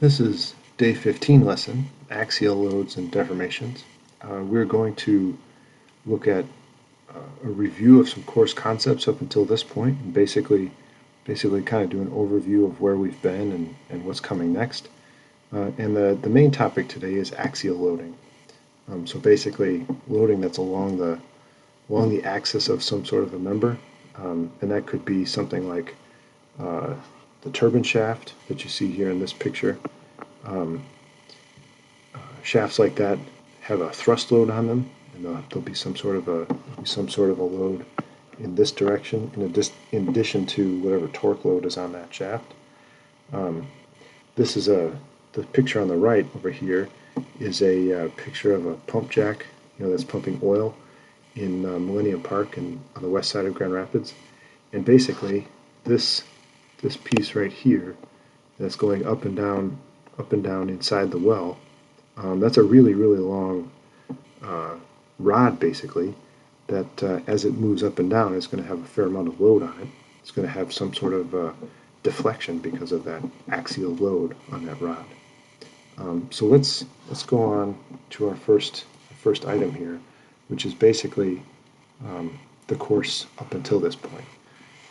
This is day 15 lesson, Axial Loads and Deformations. We're going to look at a review of some course concepts up until this point, and basically kind of do an overview of where we've been and what's coming next. And the main topic today is axial loading. So basically loading that's along the axis of some sort of a member, and that could be something like the turbine shaft that you see here in this picture. Shafts like that have a thrust load on them, and there'll be some sort of a load in this direction, in addition to whatever torque load is on that shaft. This is the picture on the right over here is a picture of a pump jack, that's pumping oil in Millennium Park and on the west side of Grand Rapids. And basically, this piece right here that's going up and down inside the well, that's a really long rod, basically, that as it moves up and down, it's going to have a fair amount of load on it. It's going to have some sort of deflection because of that axial load on that rod. So let's go on to our first item here, which is basically the course up until this point.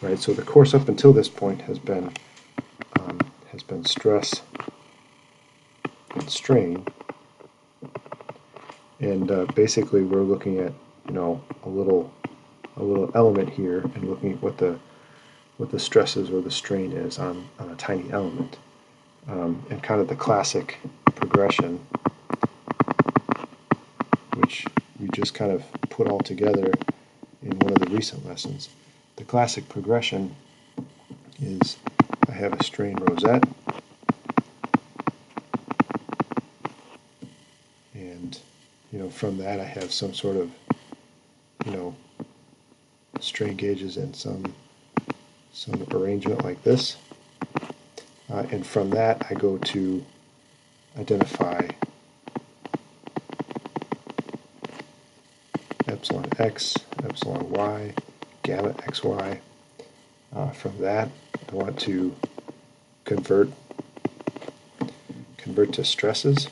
Right. So the course up until this point has been stress and strain, and basically we're looking at a little element here and looking at what the stresses or the strain is on a tiny element, and kind of the classic progression, which we just kind of put all together in one of the recent lessons. The classic progression is I have a strain rosette, and from that I have some sort of strain gauges and some arrangement like this, and from that I go to identify epsilon x, epsilon y, gamma xy. From that, I want to convert to stresses.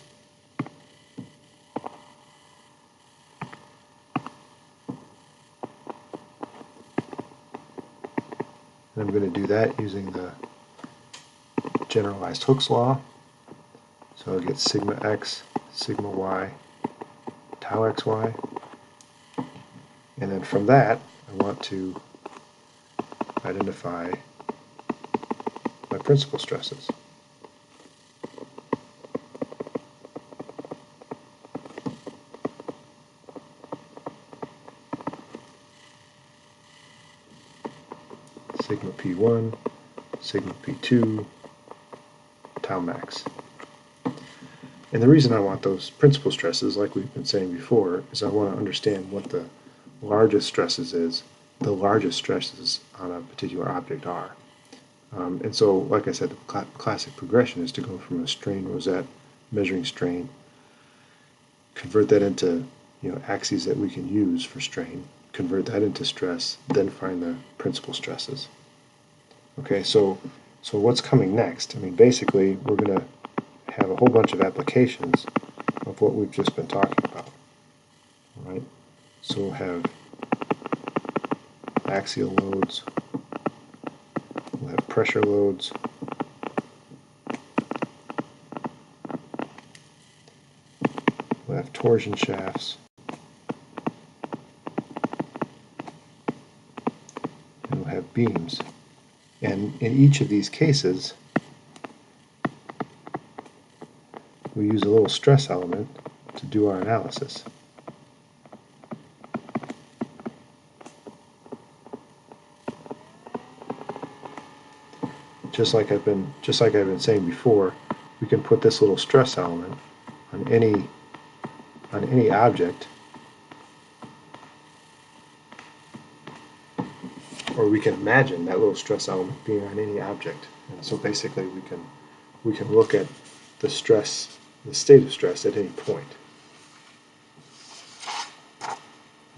And I'm going to do that using the generalized Hooke's law. So I'll get sigma x, sigma y, tau xy. And then from that, I want to identify my principal stresses. Sigma P1, sigma P2, tau max. And the reason I want those principal stresses, like we've been saying before, is I want to understand what the largest stresses on a particular object are. And so, like I said, the classic progression is to go from a strain rosette, measuring strain, convert that into axes that we can use for strain, convert that into stress, then find the principal stresses. Okay, so what's coming next? I mean, basically, we're going to have a whole bunch of applications of what we've just been talking about. All right, so we'll have axial loads, we'll have pressure loads, we'll have torsion shafts, and we'll have beams. And in each of these cases, we use a little stress element to do our analysis. Just like I've been saying before, we can put this little stress element on any object, or we can imagine that little stress element being on any object. And so basically we can look at the state of stress at any point. All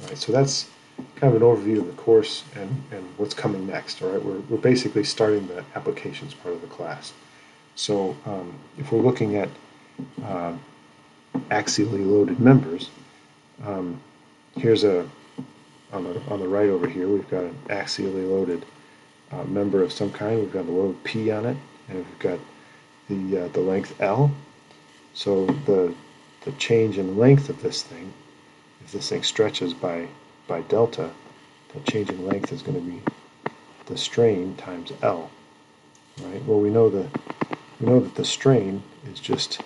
right, so that's kind of an overview of the course and what's coming next. All right, we're basically starting the applications part of the class. So if we're looking at axially loaded members, here's on the right over here, we've got an axially loaded member of some kind. We've got the load P on it, and we've got the length L. So the change in length of this thing, if this thing stretches by delta, the change in length is going to be the strain times L. Right? Well, we know that the strain is just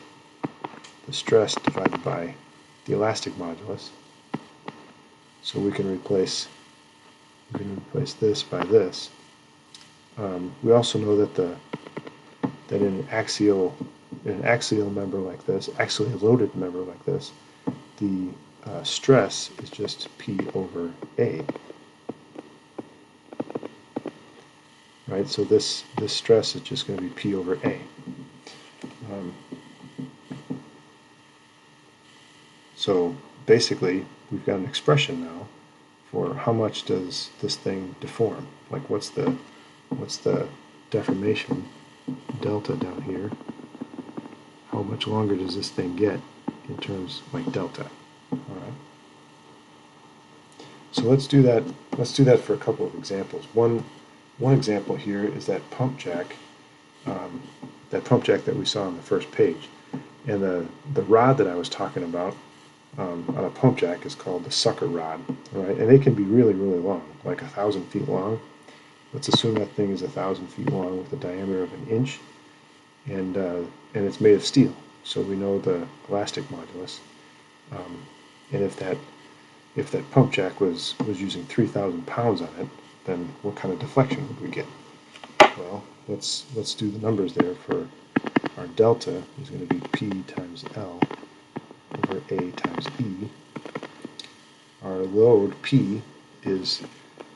the stress divided by the elastic modulus. So we can replace this by this. We also know that in an axial member like this, axially loaded member like this, the stress is just P over A. Right? So this stress is just going to be P over A. So basically, we've got an expression now for how much does this thing deform. Like what's the deformation delta down here? How much longer does this thing get in terms like delta? All right. So let's do that. Let's do that for a couple of examples. One example here is that pump jack that we saw on the first page, and the rod that I was talking about on a pump jack is called the sucker rod, right? And they can be really, really long, like 1,000 feet long. Let's assume that thing is 1,000 feet long with a diameter of 1 inch, and it's made of steel. So we know the elastic modulus, and if that pump jack was using 3,000 pounds on it, then what kind of deflection would we get? Well, let's do the numbers there. For our delta is going to be P times L over A times E. Our load P is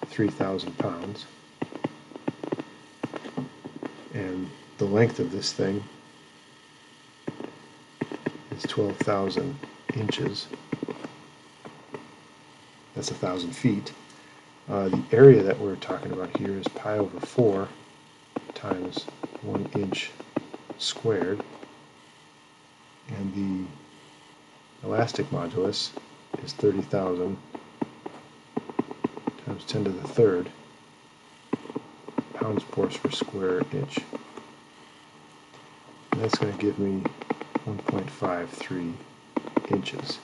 3,000 pounds, and the length of this thing is 12,000 inches. That's 1,000 feet. The area that we're talking about here is pi over 4 times 1 inch squared, and the elastic modulus is 30,000 times 10 to the third pounds force per square inch. And that's going to give me 1.53 inches.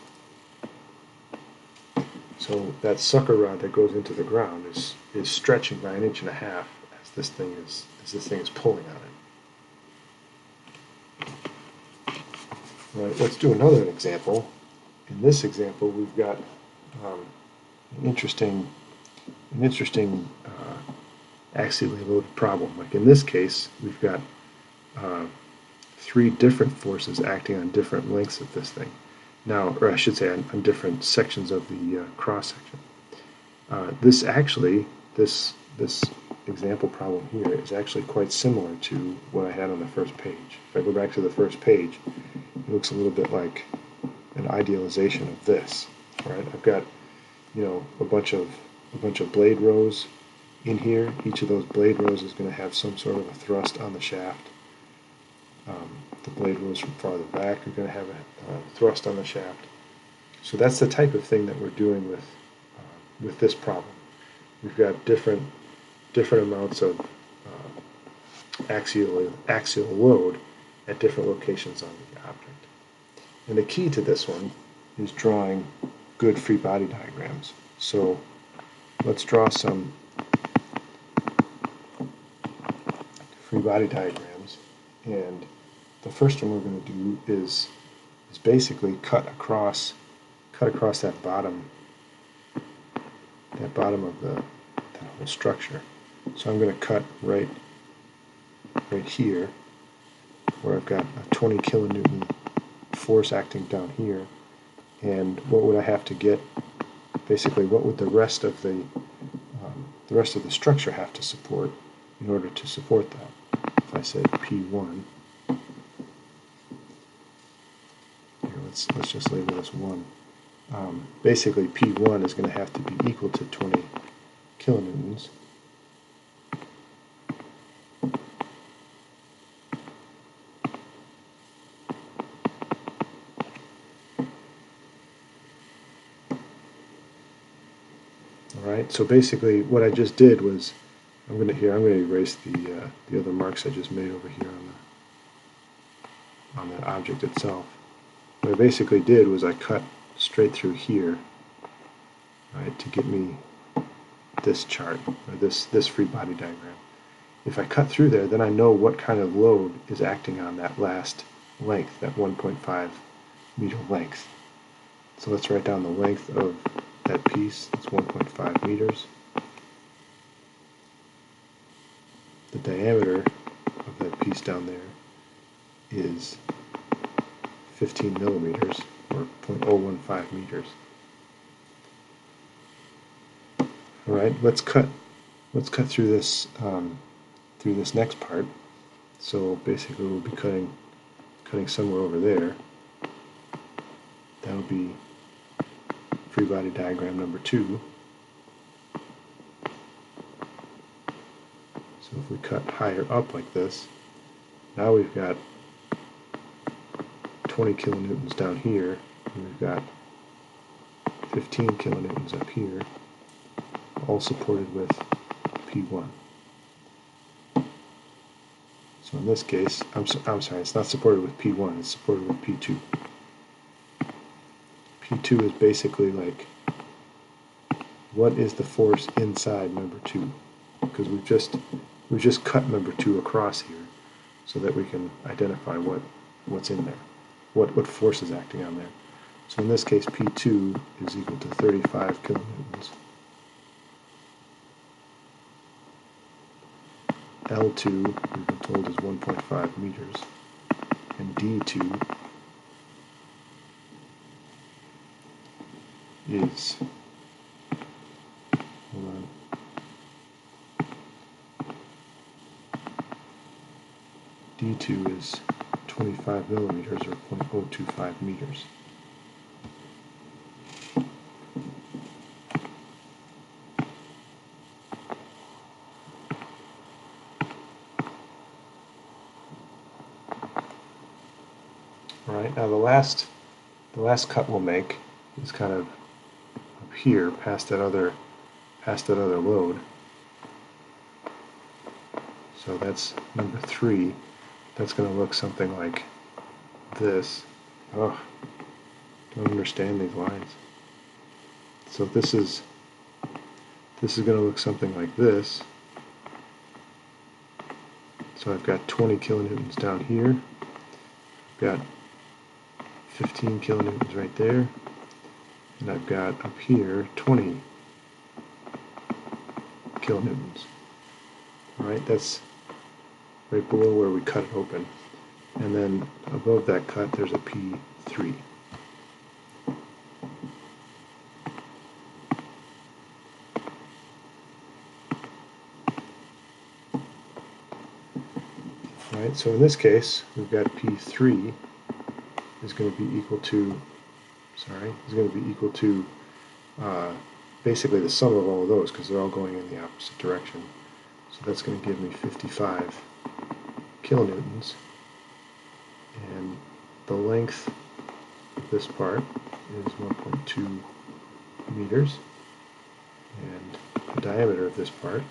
So that sucker rod that goes into the ground is stretching by 1.5 inches as this thing is pulling on it. Right. Let's do another example. In this example, we've got an interesting axially loaded problem. Like in this case, we've got 3 different forces acting on different lengths of this thing. Now, or I should say, on different sections of the cross section. This example problem here is actually quite similar to what I had on the first page. If I go back to the first page, it looks a little bit like an idealization of this. Right? I've got, a bunch of blade rows in here. Each of those blade rows is going to have some sort of a thrust on the shaft. The blade rows from farther back are going to have a thrust on the shaft. So that's the type of thing that we're doing with this problem. We've got different amounts of axial load at different locations on the object. And the key to this one is drawing good free body diagrams. So let's draw some free body diagrams, and the first one we're going to do is basically cut across that bottom of that whole structure. So I'm going to cut right here, where I've got a 20 kilonewton force acting down here, and what would I have to get? Basically, what would the rest of the structure have to support in order to support that? If I said P1, here, let's just label this 1. Basically, P1 is going to have to be equal to 20 kilonewtons. right, so basically what I just did was, I'm going to erase the other marks I just made over here on the object itself. What I basically did was I cut straight through here, right, to get me this chart, or this free body diagram. If I cut through there, then I know what kind of load is acting on that last length, that 1.5 meter length. So let's write down the length of that piece. It's 1.5 meters. The diameter of that piece down there is 15 millimeters, or 0.015 meters. All right, let's cut through this next part. So basically, we'll be cutting somewhere over there. That'll be free body diagram number 2. So if we cut higher up like this, now we've got 20 kilonewtons down here, and we've got 15 kilonewtons up here, all supported with P1. So in this case, I'm sorry, it's not supported with P1, it's supported with P2. P2 is basically like, what is the force inside number 2? Because we've just cut number 2 across here, so that we can identify what's in there, what force is acting on there. So in this case, P2 is equal to 35 kilonewtons. L2, we've been told, is 1.5 meters, and D2 is, hold on, D2 is 25 millimeters, or 0.025 meters. All right, now the last cut we'll make is kind of up here, past that other load. So that's number 3. That's going to look something like this. Oh, don't understand these lines. So this is going to look something like this. So I've got 20 kilonewtons down here. I've got 15 kilonewtons right there, and I've got up here 20 kilonewtons. All right, that's right below where we cut it open. And then above that cut, there's a P3. All right, so in this case, we've got P3 is going to be equal to, basically the sum of all of those, because they're all going in the opposite direction. So that's going to give me 55 kilonewtons, and the length of this part is 1.2 meters, and the diameter of this part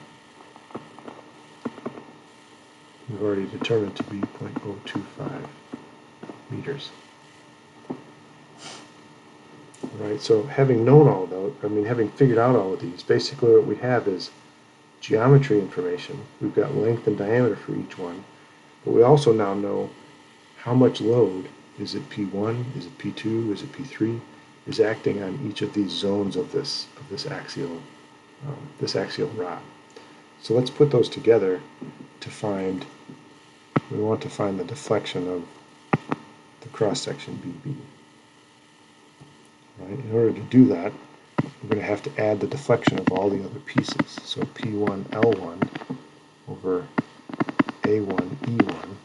we've already determined to be 0.025 meters. Right, so having known all those, having figured out all of these, basically what we have is geometry information. We've got length and diameter for each one, but we also now know how much load, is it P1, is it P2, is it P3, is acting on each of these zones of this axial rod. So let's put those together to find. We want to find the deflection of the cross section BB. Right? In order to do that, we're going to have to add the deflection of all the other pieces. So P1 L1 over A1 E1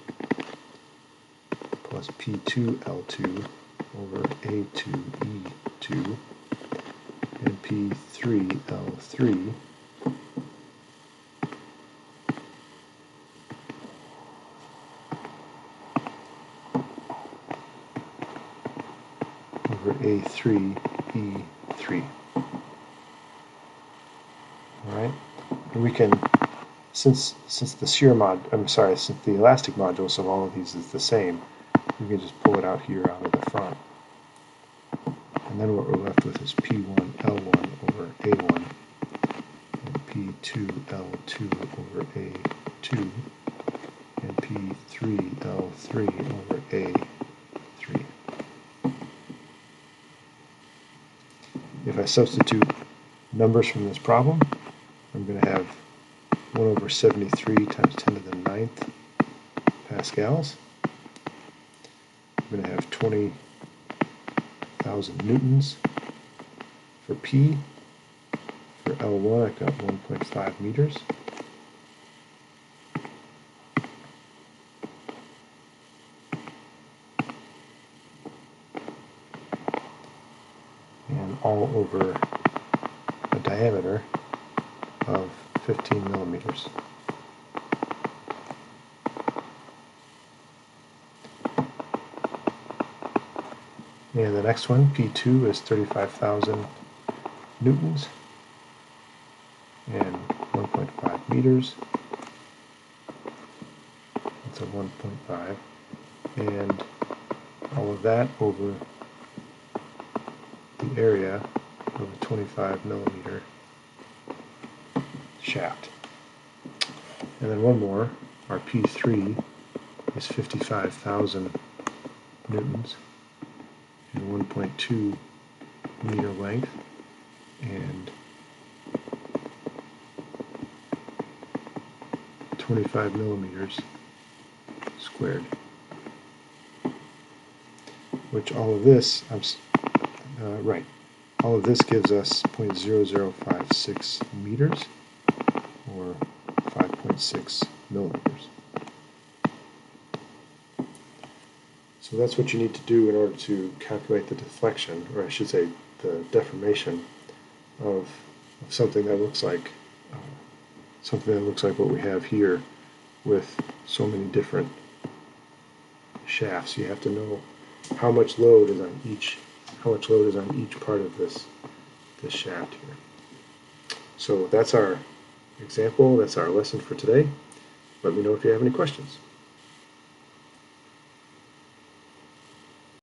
plus P2 L2 over A2 E2 and P3 L3 over A3 E3. And we can, since the elastic modulus of all of these is the same, we can just pull it out here out of the front. And then what we're left with is P1 L1 over A1, and P2 L2 over A2, and P3 L3 over A3. If I substitute numbers from this problem, I'm going to have 1 over 73 times 10 to the 9th pascals. I'm going to have 20,000 newtons for P. For L1, I've got 1.5 meters. And all over a diameter of 15 millimeters. And the next one, P2, is 35,000 newtons and 1.5 meters. That's a 1.5. And all of that over the area of a 25 millimeter shaft. And then one more, our P3 is 55,000 newtons and 1.2 meter length and 25 millimeters squared. Which all of this, all of this gives us 0.0056 meters or 5.6 millimeters. So that's what you need to do in order to calculate the deflection, or I should say the deformation of something that looks like what we have here with so many different shafts. You have to know how much load is on each part of this shaft here. So that's our example, that's our lesson for today. Let me know if you have any questions.